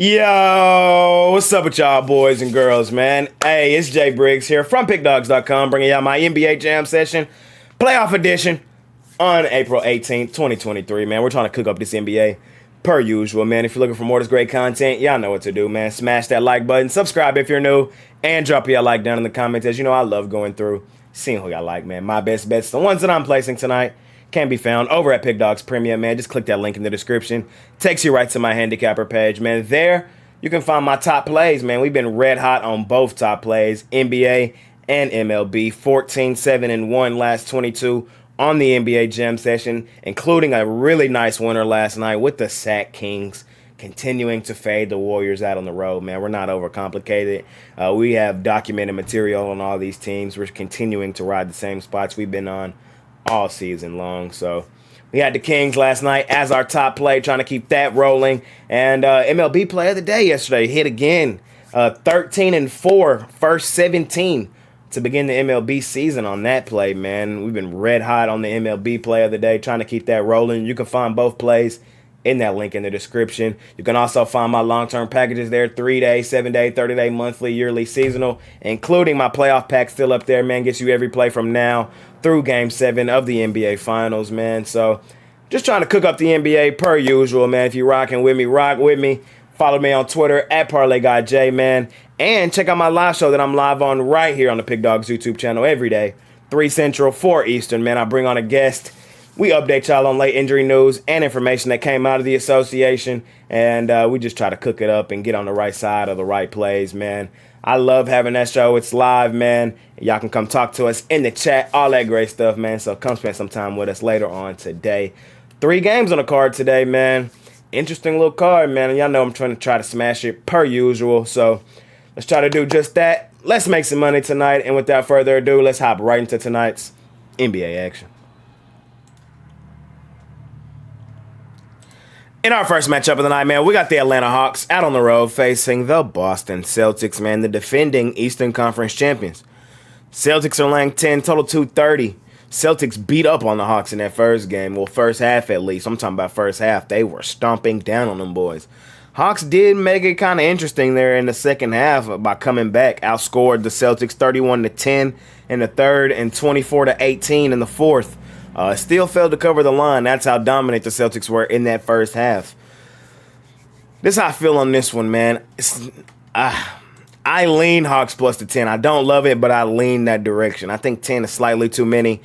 Yo, what's up with y'all boys and girls, man? Hey, it's Jay Briggs here from Pickdawgz.com, bringing y'all my NBA Jam Session playoff edition on April 18th, 2023, man. We're trying to cook up this NBA per usual, man. If you're looking for more of this great content, y'all know what to do, man. Smash that like button, subscribe if you're new, and drop your like down in the comments. As you know, I love going through, seeing who y'all like, man. My best bets, the ones that I'm placing tonight, can be found over at Pickdawgz Premium, man. Just click that link in the description. Takes you right to my Handicapper page, man. There, you can find my top plays, man. We've been red hot on both top plays, NBA and MLB. 14, 7, and 1 last 22 on the NBA Jam Session, including a really nice winner last night with the Sack Kings continuing to fade the Warriors out on the road, man. We're not overcomplicated. We have documented material on all these teams. We're continuing to ride the same spots we've been on all season long. So we had the Kings last night as our top play, trying to keep that rolling. And MLB play of the day yesterday hit again. 13-4, first 17 to begin the MLB season on that play, man. We've been red hot on the MLB play of the day, trying to keep that rolling. You can find both plays in that link in the description. You can also find my long-term packages there, 3-day, 7-day, 30-day, monthly, yearly, seasonal, including my playoff pack still up there, man. Gets you every play from now through Game 7 of the NBA Finals, man. So just trying to cook up the NBA per usual, man. If you're rocking with me, rock with me. Follow me on Twitter at ParlayGuyJ, man. And check out my live show that I'm live on right here on the Pick Dawgz YouTube channel every day, 3 Central, 4 Eastern, man. I bring on a guest. We update y'all on late injury news and information that came out of the association, and we just try to cook it up and get on the right side of the right plays, man. I love having that show. It's live, man. Y'all can come talk to us in the chat, all that great stuff, man. So come spend some time with us later on today. 3 games on the card today, man. Interesting little card, man. And y'all know I'm trying to smash it per usual. So let's try to do just that. Let's make some money tonight. And without further ado, let's hop right into tonight's NBA action. In our first matchup of the night, man, we got the Atlanta Hawks out on the road facing the Boston Celtics, man, the defending Eastern Conference champions. Celtics are ranked 10, total 230. Celtics beat up on the Hawks in that first game. Well, first half at least. I'm talking about first half. They were stomping down on them boys. Hawks did make it kind of interesting there in the second half by coming back. Outscored the Celtics 31-10 in the third and 24-18 in the fourth. Still failed to cover the line. That's how dominant the Celtics were in that first half. This is how I feel on this one, man. I lean Hawks plus the 10. I don't love it, but I lean that direction. I think 10 is slightly too many.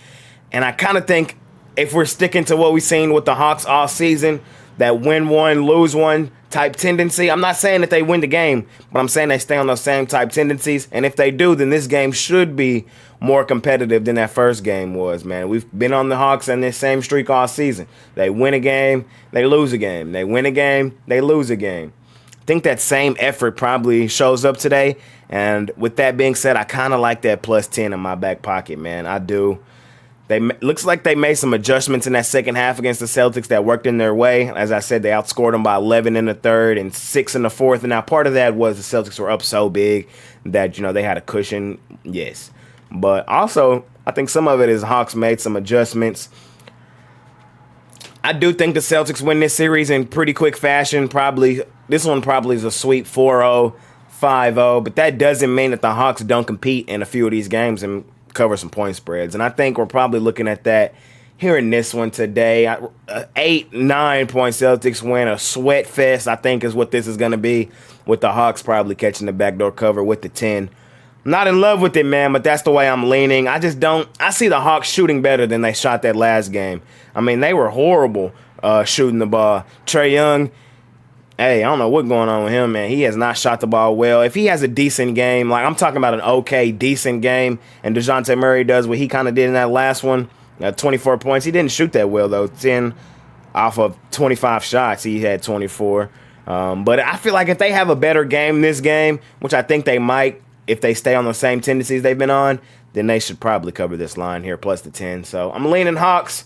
And I kind of think if we're sticking to what we've seen with the Hawks all season, that win one, lose one type tendency. I'm not saying that they win the game, but I'm saying they stay on those same type tendencies. And if they do, then this game should be more competitive than that first game was, man. We've been on the Hawks in this same streak all season. They win a game, they lose a game. They win a game, they lose a game. I think that same effort probably shows up today. And with that being said, I kind of like that plus 10 in my back pocket, man. I do. Looks like they made some adjustments in that second half against the Celtics that worked in their way. As I said, they outscored them by 11 in the third and 6 in the fourth. And now part of that was the Celtics were up so big that, you know, they had a cushion. Yes. But also, I think some of it is Hawks made some adjustments. I do think the Celtics win this series in pretty quick fashion. This one probably is a sweep 4-0, 5-0. But that doesn't mean that the Hawks don't compete in a few of these games and cover some point spreads. And I think we're probably looking at that here in this one today. 8-9 point Celtics win, a sweat fest, I think is what this is going to be, with the Hawks probably catching the backdoor cover with the 10. I'm not in love with it, man, but that's the way I'm leaning. I see the Hawks shooting better than they shot that last game. I mean, they were horrible shooting the ball. Trae Young, hey, I don't know what's going on with him, man. He has not shot the ball well. If he has a decent game, like I'm talking about an okay, decent game, and DeJounte Murray does what he kind of did in that last one, 24 points. He didn't shoot that well, though. 10 off of 25 shots. He had 24. But I feel like if they have a better game this game, which I think they might, if they stay on the same tendencies they've been on, then they should probably cover this line here, plus the 10. So I'm leaning Hawks.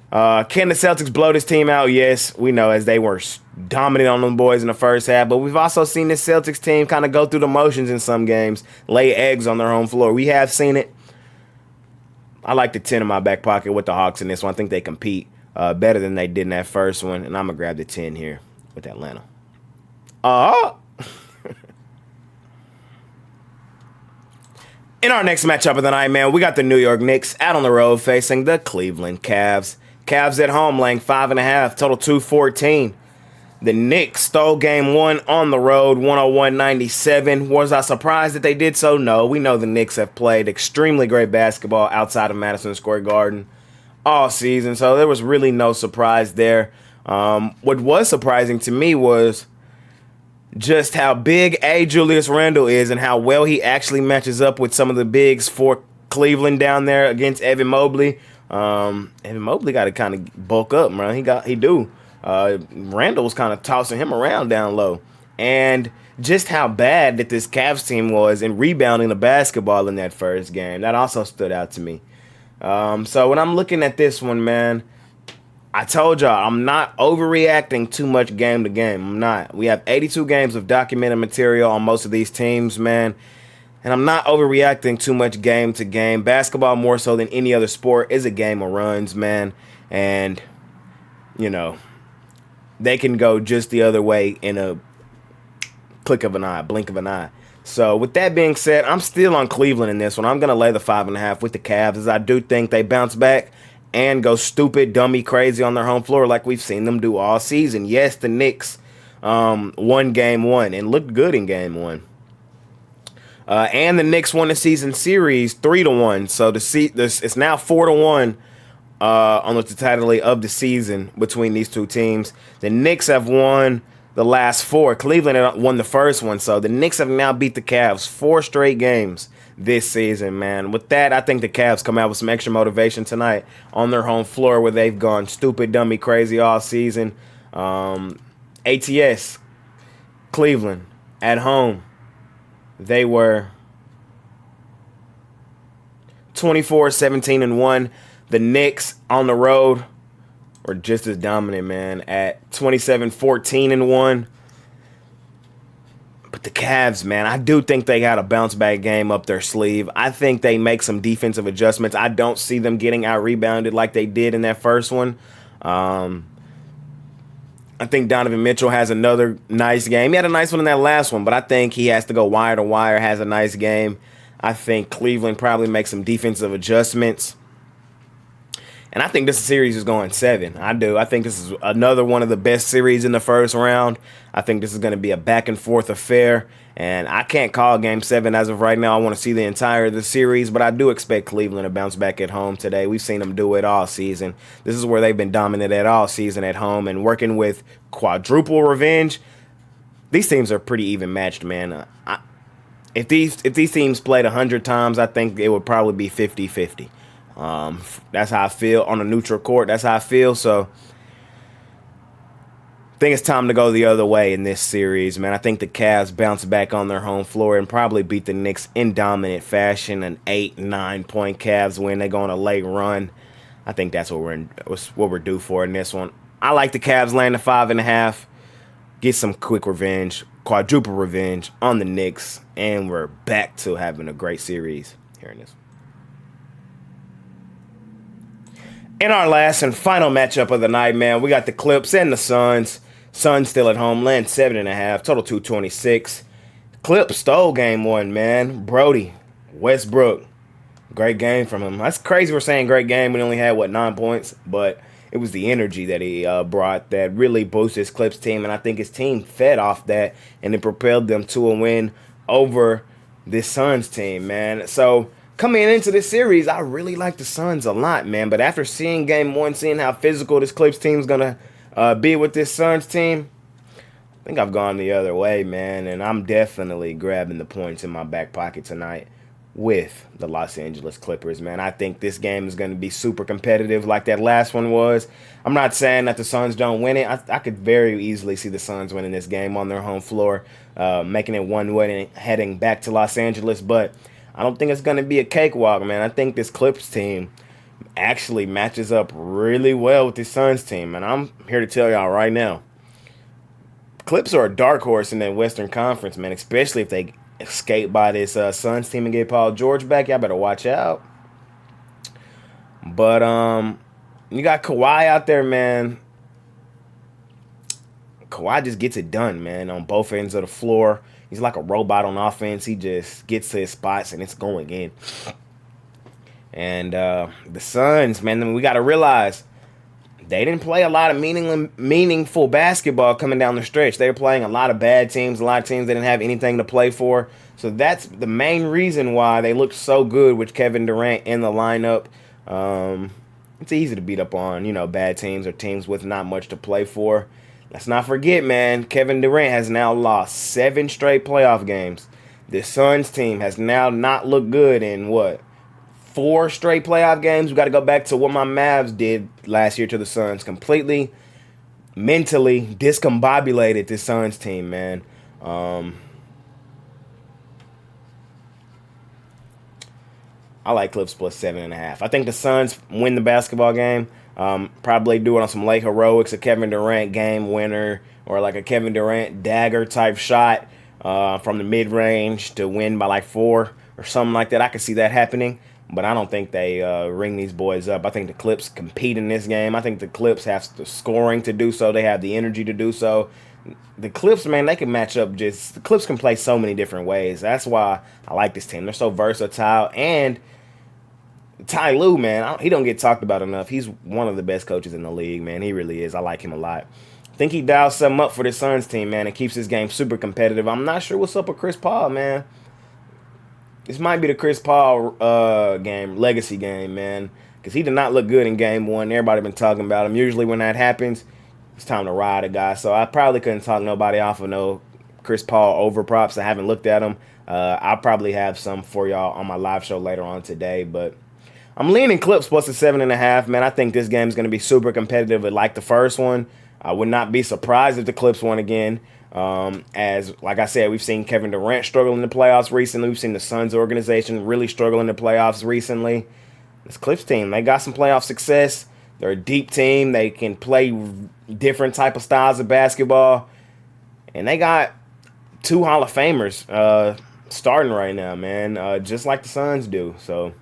Can the Celtics blow this team out? Yes, we know, as they were dominant on them boys in the first half. But we've also seen this Celtics team kind of go through the motions in some games, lay eggs on their home floor. We have seen it. I like the 10 in my back pocket with the Hawks in this one. I think they compete better than they did in that first one. And I'm going to grab the 10 here with Atlanta. Uh, in our next matchup of the night, man, we got the New York Knicks out on the road facing the Cleveland Cavs. Cavs at home laying 5.5, total 214. The Knicks stole game one on the road, 101-97. Was I surprised that they did so? No. We know the Knicks have played extremely great basketball outside of Madison Square Garden all season, so there was really no surprise there. What was surprising to me was just how big Julius Randle is and how well he actually matches up with some of the bigs for Cleveland down there against Evan Mobley. Evan Mobley got to kind of bulk up, man. He do. Randall was kind of tossing him around down low. And just how bad that this Cavs team was in rebounding the basketball in that first game. That also stood out to me. So when I'm looking at this one, man, I told y'all I'm not overreacting too much game to game. I'm not. We have 82 games of documented material on most of these teams, man. And I'm not overreacting too much game to game. Basketball, more so than any other sport, is a game of runs, man. And, you know, they can go just the other way in a click of an eye, blink of an eye. So with that being said, I'm still on Cleveland in this one. I'm going to lay the 5.5 with the Cavs, as I do think they bounce back and go stupid, dummy, crazy on their home floor like we've seen them do all season. Yes, the Knicks won game one and looked good in game one. And the Knicks won the season series 3-1. So it's now 4-1 on the totality of the season between these two teams. The Knicks have won the last four. Cleveland had won the first one. So the Knicks have now beat the Cavs 4 straight games this season, man. With that, I think the Cavs come out with some extra motivation tonight on their home floor where they've gone stupid, dummy, crazy all season. ATS, Cleveland, at home, they were 24-17-1. The Knicks on the road were just as dominant, man, at 27-14-1. But the Cavs, man, I do think they got a bounce-back game up their sleeve. I think they make some defensive adjustments. I don't see them getting out-rebounded like they did in that first one. I think Donovan Mitchell has another nice game. He had a nice one in that last one, but I think he has to go wire to wire, has a nice game. I think Cleveland probably makes some defensive adjustments. And I think this series is going 7. I do. I think this is another one of the best series in the first round. I think this is going to be a back-and-forth affair. And I can't call Game 7 as of right now. I want to see the entire of the series, but I do expect Cleveland to bounce back at home today. We've seen them do it all season. This is where they've been dominant at all season at home. And working with quadruple revenge, these teams are pretty even matched, man. If these teams played 100 times, I think it would probably be 50-50. That's how I feel on a neutral court. That's how I feel. So I think it's time to go the other way in this series, man. I think the Cavs bounce back on their home floor and probably beat the Knicks in dominant fashion. An 8-9 point Cavs win. They go on a late run. I think that's what we're due for in this one. I like the Cavs laying the 5.5. Get some quick revenge, quadruple revenge on the Knicks, and we're back to having a great series here in this. In our last and final matchup of the night, man, we got the Clips and the Suns. Suns still at home, laying 7.5, total 226. Clips stole game one, man. Brody, Westbrook, great game from him. That's crazy we're saying great game. We only had, 9 points? But it was the energy that he brought that really boosted his Clips team, and I think his team fed off that, and it propelled them to a win over this Suns team, man. So coming into this series, I really like the Suns a lot, man. But after seeing game one, seeing how physical this Clips team's going to be with this Suns team, I think I've gone the other way, man. And I'm definitely grabbing the points in my back pocket tonight with the Los Angeles Clippers, man. I think this game is going to be super competitive like that last one was. I'm not saying that the Suns don't win it. I could very easily see the Suns winning this game on their home floor, making it 1-1 and heading back to Los Angeles. But I don't think it's going to be a cakewalk, man. I think this Clips team actually matches up really well with the Suns team. And I'm here to tell y'all right now, Clips are a dark horse in that Western Conference, man, especially if they escape by this Suns team and get Paul George back. Y'all better watch out. But you got Kawhi out there, man. Kawhi just gets it done, man, on both ends of the floor. He's like a robot on offense. He just gets to his spots, and it's going in. And the Suns, man, we got to realize they didn't play a lot of meaningful basketball coming down the stretch. They were playing a lot of bad teams, a lot of teams that didn't have anything to play for. So that's the main reason why they looked so good with Kevin Durant in the lineup. It's easy to beat up on, bad teams or teams with not much to play for. Let's not forget, man, Kevin Durant has now lost 7 straight playoff games. The Suns team has now not looked good in, 4 straight playoff games? We got to go back to what my Mavs did last year to the Suns. Completely, mentally discombobulated this Suns team, man. I like Clips plus 7.5. I think the Suns win the basketball game. Probably do it on some late heroics, a Kevin Durant game winner, or like a Kevin Durant dagger type shot from the mid range to win by like 4 or something like that. I could see that happening, but I don't think they ring these boys up. I think the Clips compete in this game. I think the Clips have the scoring to do so. They have the energy to do so. The Clips, man, they can match up. The Clips can play so many different ways. That's why I like this team. They're so versatile. And Ty Lue, man, he don't get talked about enough. He's one of the best coaches in the league, man. He really is. I like him a lot. I think he dials something up for the Suns team, man, and keeps this game super competitive. I'm not sure what's up with Chris Paul, man. This might be the Chris Paul game, legacy game, man, because he did not look good in game 1. Everybody been talking about him. Usually when that happens, it's time to ride a guy. So I probably couldn't talk nobody off of no Chris Paul over props. I haven't looked at him. I'll probably have some for y'all on my live show later on today, but I'm leaning Clips plus a 7.5, man. I think this game is going to be super competitive like the first one. I would not be surprised if the Clips won again. As, like I said, we've seen Kevin Durant struggle in the playoffs recently. We've seen the Suns organization really struggle in the playoffs recently. This Clips team, they got some playoff success. They're a deep team. They can play different type of styles of basketball. And they got 2 Hall of Famers starting right now, man, just like the Suns do. So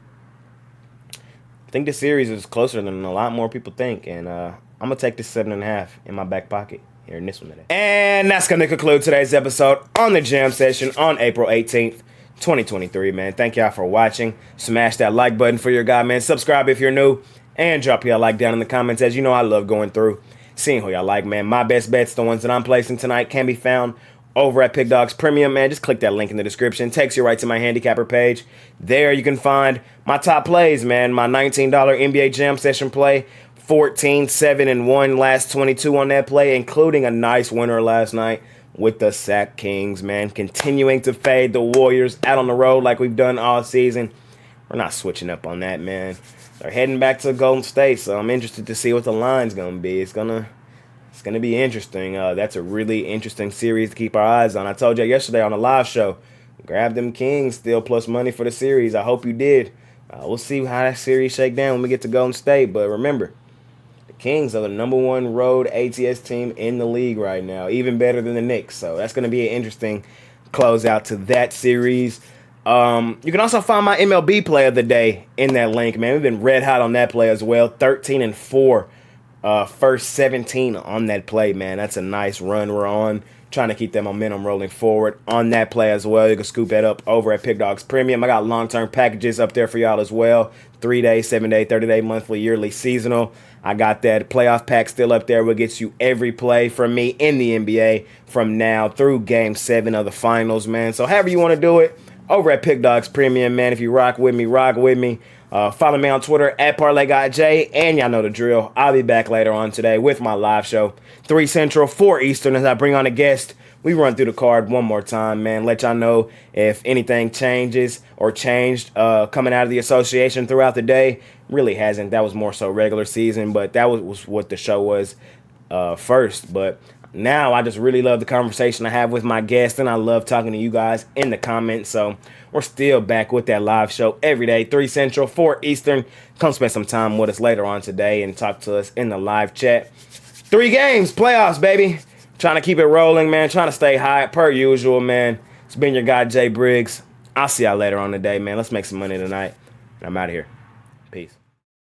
I think this series is closer than a lot more people think, and I'm going to take this 7.5 in my back pocket here in this one today. And that's going to conclude today's episode on the Jam Session on April 18th, 2023, man. Thank y'all for watching. Smash that like button for your guy, man. Subscribe if you're new, and drop y'all like down in the comments. As you know, I love going through, seeing who y'all like, man. My best bets, the ones that I'm placing tonight, can be found over at Pickdawgz Premium, man. Just click that link in the description. Takes you right to my Handicapper page. There you can find my top plays, man. My $19 NBA Jam Session play. 14, 7, and 1 last 22 on that play, including a nice winner last night with the Sack Kings, man. Continuing to fade the Warriors out on the road like we've done all season. We're not switching up on that, man. They're heading back to Golden State, so I'm interested to see what the line's going to be. It's gonna be interesting. That's a really interesting series to keep our eyes on. I told you yesterday on the live show, grab them Kings, still plus money for the series. I hope you did. We'll see how that series shake down when we get to Golden State. But remember, the Kings are the #1 road ATS team in the league right now, even better than the Knicks. So that's going to be an interesting closeout to that series. You can also find my MLB play of the day in that link, man. We've been red hot on that play as well. 13-4. First 17 on that play, man. That's a nice run we're on. Trying to keep that momentum rolling forward on that play as well. You can scoop that up over at Pickdawgz Premium. I got long-term packages up there for y'all as well. 3-day, 7-day, 30-day, monthly, yearly, seasonal. I got that playoff pack still up there, which gets you every play from me in the NBA from now through Game 7 of the finals, man. So however you want to do it, over at Pickdawgz Premium, man. If you rock with me, rock with me. Follow me on Twitter at ParlayGuyJ, and y'all know the drill. I'll be back later on today with my live show, 3 Central, 4 Eastern, as I bring on a guest. We run through the card one more time, man. Let y'all know if anything changes or changed coming out of the association throughout the day. Really hasn't. That was more so regular season, but that was what the show was first. But now I just really love the conversation I have with my guests, and I love talking to you guys in the comments. So we're still back with that live show every day, 3 Central, 4 Eastern. Come spend some time with us later on today and talk to us in the live chat. 3 games, playoffs, baby. Trying to keep it rolling, man. Trying to stay high per usual, man. It's been your guy, Jay Briggs. I'll see y'all later on today, man. Let's make some money tonight. I'm out of here. Peace.